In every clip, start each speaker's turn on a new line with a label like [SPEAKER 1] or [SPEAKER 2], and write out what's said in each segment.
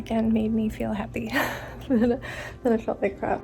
[SPEAKER 1] again made me feel happy that I felt like crap.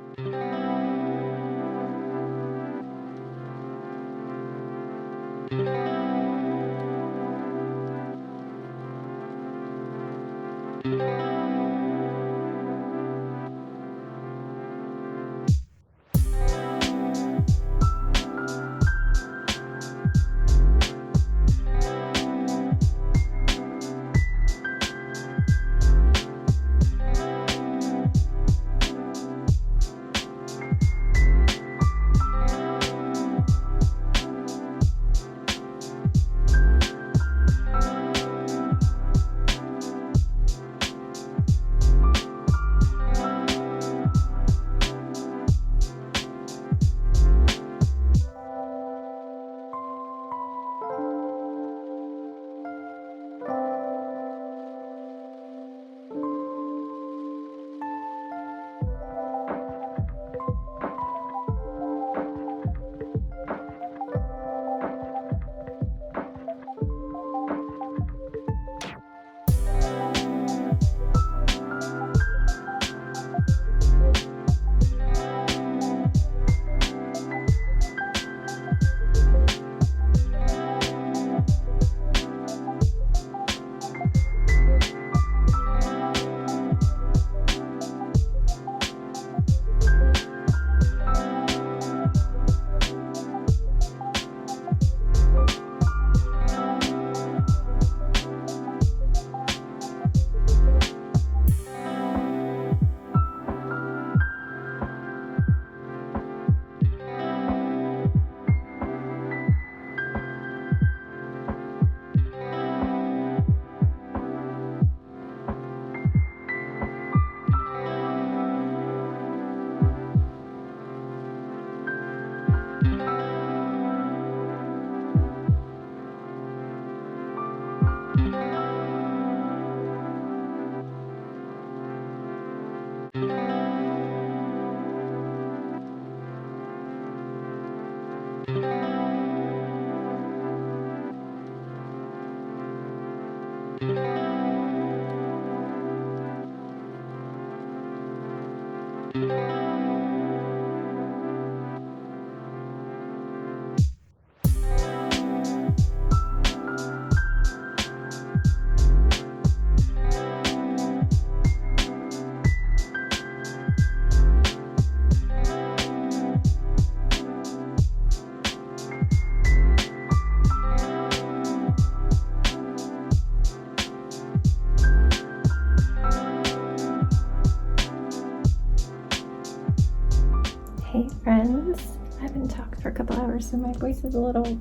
[SPEAKER 1] Hey friends, I haven't talked for a couple hours, so my voice is a little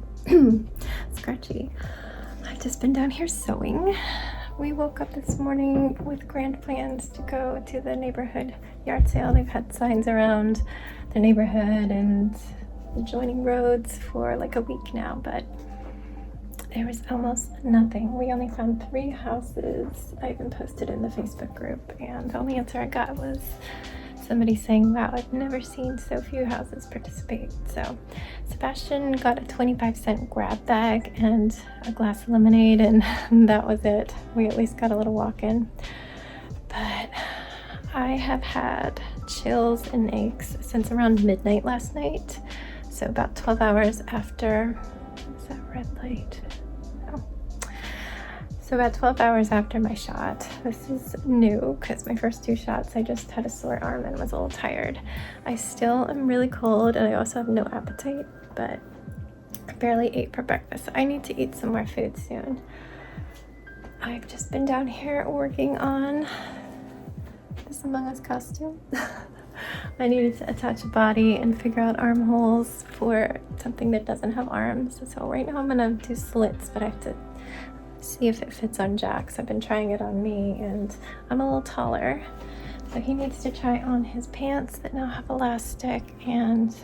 [SPEAKER 1] scratchy. I've just been down here sewing. We woke up this morning with grand plans to go to the neighborhood yard sale. They've had signs around the neighborhood and adjoining roads for like a week now, but there was almost nothing. We only found 3 houses. I even posted in the Facebook group, and the only answer I got was somebody saying, wow, I've never seen so few houses participate. So Sebastian got a 25-cent grab bag and a glass of lemonade, and that was it. We at least got a little walk-in. But I have had chills and aches since around midnight last night. So about 12 hours after, is that red light? So about 12 hours after my shot. This is new because my first 2 shots I just had a sore arm and was a little tired. I still am really cold and I also have no appetite, but I barely ate for breakfast. I need to eat some more food soon. I've just been down here working on this Among Us costume. I needed to attach a body and figure out armholes for something that doesn't have arms. So right now I'm gonna do slits, but I have to see if it fits on Jax. I've been trying it on me and I'm a little taller, so he needs to try on his pants that now have elastic and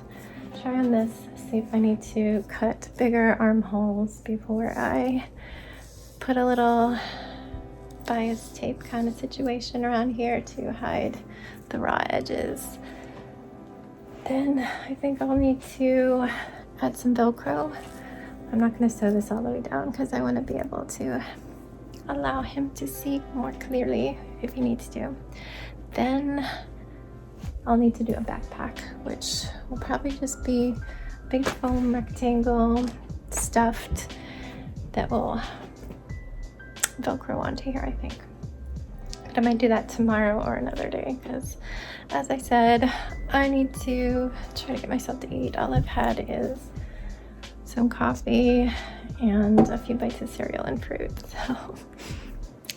[SPEAKER 1] try on this, see if I need to cut bigger armholes before I put a little bias tape kind of situation around here to hide the raw edges. Then I think I'll need to add some Velcro. I'm not going to sew this all the way down because I want to be able to allow him to see more clearly if he needs to. Then I'll need to do a backpack, which will probably just be a big foam rectangle stuffed that will Velcro onto here, I think. But I might do that tomorrow or another day because, as I said, I need to try to get myself to eat. All I've had is some coffee and a few bites of cereal and fruit. So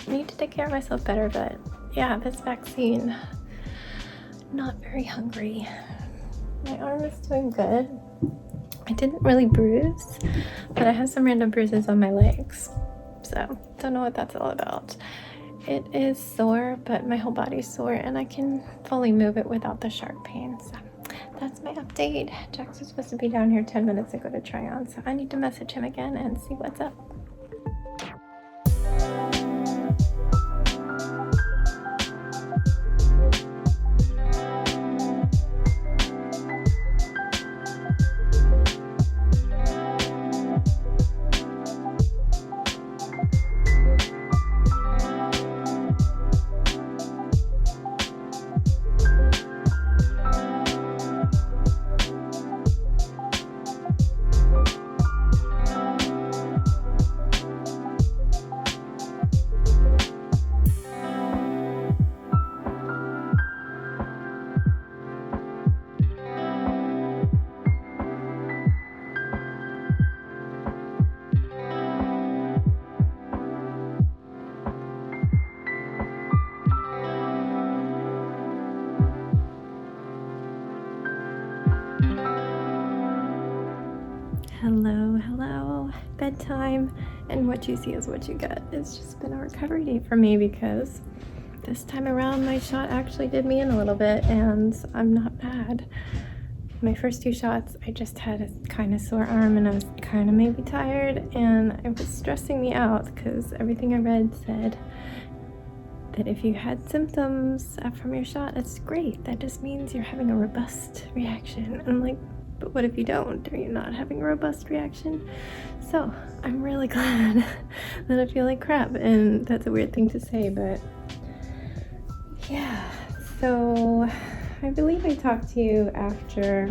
[SPEAKER 1] I need to take care of myself better, but yeah, this vaccine, not very hungry. My arm is doing good. I didn't really bruise, but I have some random bruises on my legs. So don't know what that's all about. It is sore, but my whole body's sore and I can fully move it without the sharp pain. So that's my update. Jax was supposed to be down here 10 minutes ago to try on, so I need to message him again and see what's up. Hello, bedtime, and what you see is what you get. It's just been a recovery day for me because this time around my shot actually did me in a little bit and I'm not bad. My first 2 shots, I just had a kind of sore arm and I was kind of maybe tired and it was stressing me out because everything I read said that if you had symptoms from your shot, that's great. That just means you're having a robust reaction. And I'm like, but what if you don't? Are you not having a robust reaction? So I'm really glad that I feel like crap. And that's a weird thing to say, but yeah. So I believe I talked to you after,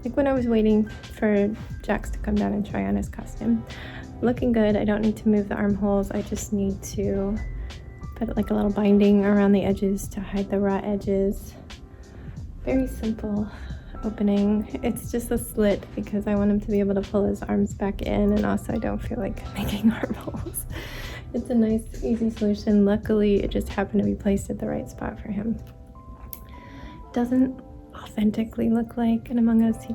[SPEAKER 1] like when I was waiting for Jax to come down and try on his costume. Looking good. I don't need to move the armholes. I just need to put like a little binding around the edges to hide the raw edges. Very simple opening. It's just a slit because I want him to be able to pull his arms back in, and also I don't feel like making armholes. It's a nice, easy solution. Luckily, it just happened to be placed at the right spot for him. Doesn't authentically look like an Among Us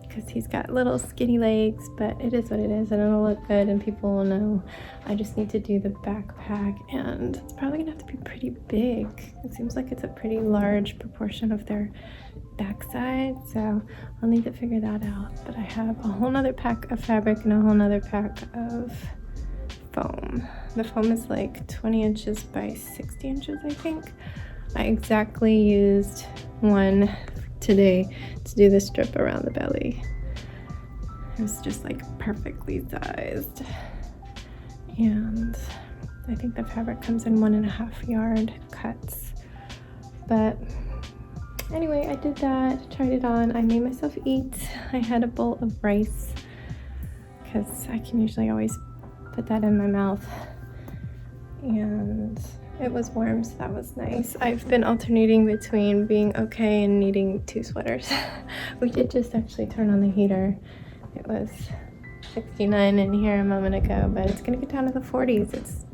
[SPEAKER 1] because he's got little skinny legs, but it is what it is and it'll look good and people will know. I just need to do the backpack and it's probably gonna have to be pretty big. It seems like it's a pretty large proportion of their backside, so I'll need to figure that out. But I have a whole nother pack of fabric and a whole nother pack of foam. The foam is like 20 inches by 60 inches, I think. I exactly used one today to do the strip around the belly. It was just like perfectly sized. And I think the fabric comes in 1.5 yard cuts. But anyway, I did that, tried it on. I made myself eat. I had a bowl of rice because I can usually always put that in my mouth. And it was warm, so that was nice. I've been alternating between being okay and needing 2 sweaters. We did just actually turn on the heater. It was 69 in here a moment ago, but it's gonna get down to the 40s. It's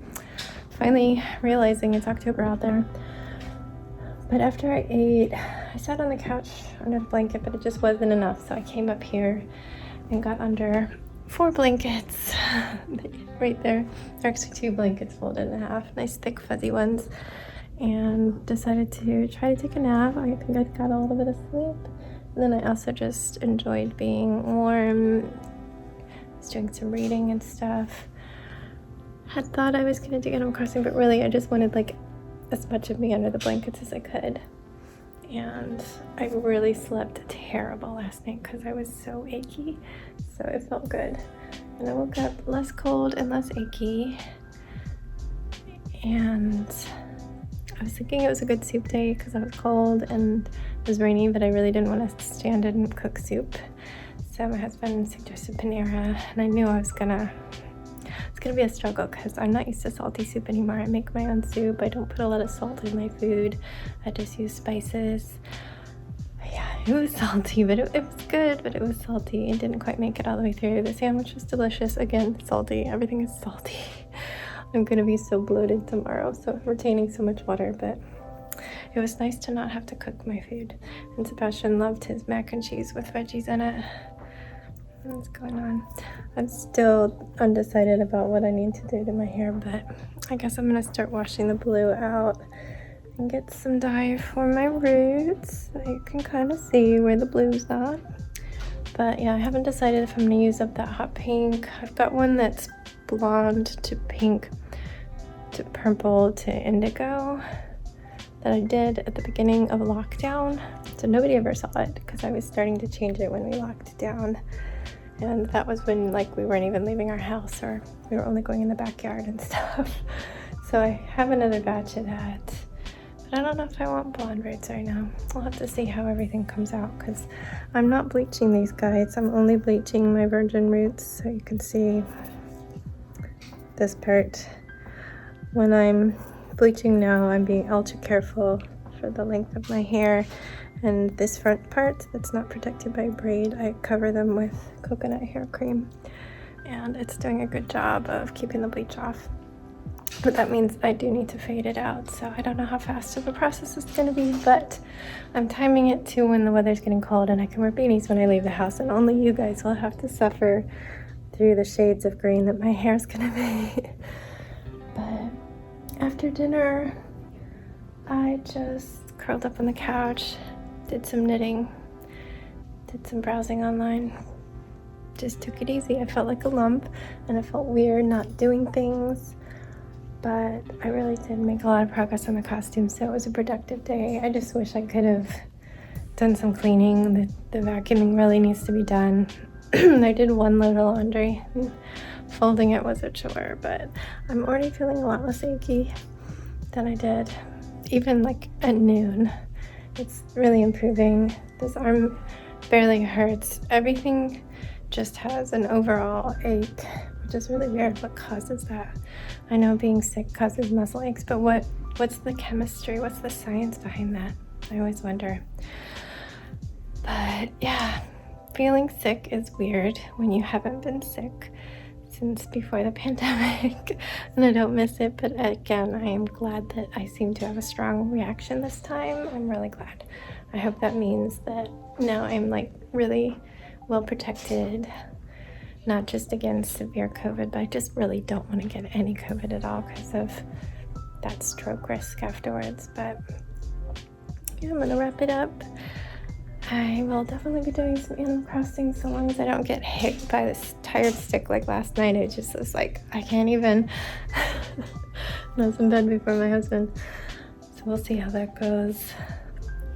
[SPEAKER 1] finally realizing it's October out there. But after I ate, I sat on the couch under the blanket, but it just wasn't enough. So I came up here and got under 4 blankets right there. There are actually 2 blankets folded in half, nice thick fuzzy ones, and decided to try to take a nap. I think I got a little bit of sleep. And then I also just enjoyed being warm. I was doing some reading and stuff. Had thought I was gonna do Animal Crossing, but really I just wanted like as much of me under the blankets as I could. And I really slept terrible last night because I was so achy, so it felt good. And I woke up less cold and less achy. And I was thinking it was a good soup day because I was cold and it was rainy, but I really didn't want to stand and cook soup. So my husband suggested Panera, and I knew it's gonna be a struggle because I'm not used to salty soup anymore. I make my own soup. I don't put a lot of salt in my food. I just use spices. Yeah, it was salty, but it was good, but it was salty. It didn't quite make it all the way through. The sandwich was delicious. Again, salty. Everything is salty. I'm gonna be so bloated tomorrow, so retaining so much water, but it was nice to not have to cook my food. And Sebastian loved his mac and cheese with veggies in it. What's going on? I'm still undecided about what I need to do to my hair, but I guess I'm gonna start washing the blue out and get some dye for my roots. You can kind of see where the blue's at. But yeah, I haven't decided if I'm gonna use up that hot pink. I've got one that's blonde to pink to purple to indigo that I did at the beginning of lockdown. So nobody ever saw it because I was starting to change it when we locked down. And that was when we weren't even leaving our house, or we were only going in the backyard and stuff. So I have another batch of that. But I don't know if I want blonde roots right now. I'll have to see how everything comes out because I'm not bleaching these guys. I'm only bleaching my virgin roots, so you can see this part. When I'm bleaching now, I'm being ultra careful for the length of my hair. And this front part that's not protected by a braid, I cover them with coconut hair cream. And it's doing a good job of keeping the bleach off. But that means I do need to fade it out. So I don't know how fast of a process it's going to be, but I'm timing it to when the weather's getting cold and I can wear beanies when I leave the house. And only you guys will have to suffer through the shades of green that my hair's going to be. But after dinner, I just curled up on the couch, did some knitting, did some browsing online, just took it easy. I felt like a lump and it felt weird not doing things, but I really did make a lot of progress on the costume, so it was a productive day. I just wish I could have done some cleaning. The vacuuming really needs to be done. I did one load of laundry. Folding it was a chore, but I'm already feeling a lot less achy than I did even at noon. It's really improving. This arm barely hurts. Everything just has an overall ache, which is really weird. What causes that? I know being sick causes muscle aches, but what's the chemistry? What's the science behind that? I always wonder. But yeah, feeling sick is weird when you haven't been sick since before the pandemic, and I don't miss it, but again, I am glad that I seem to have a strong reaction this time. I'm really glad. I hope that means that now I'm really well protected, not just against severe COVID, but I just really don't want to get any COVID at all because of that stroke risk afterwards. But yeah, I'm gonna wrap it up. I will definitely be doing some Animal Crossing so long as I don't get hit by this tired stick like last night. It just was I can't even. I was in bed before my husband. So we'll see how that goes.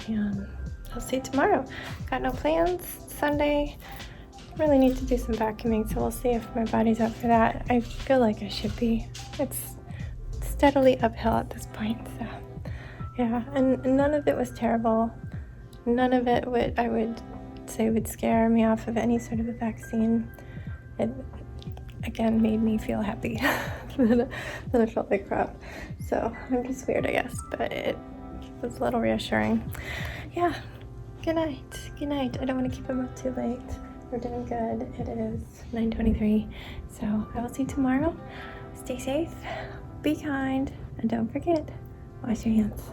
[SPEAKER 1] And I'll see you tomorrow. Got no plans. Sunday. Really need to do some vacuuming, so we'll see if my body's up for that. I feel like I should be. It's steadily uphill at this point. So yeah, and none of it was terrible. None of it I would say would scare me off of any sort of a vaccine. It, again, made me feel happy that I felt like crap. So I'm just weird, I guess, but it was a little reassuring. Yeah, good night. Good night. I don't want to keep them up too late. We're doing good. It is 9:23, so I will see you tomorrow. Stay safe, be kind, and don't forget, wash your hands.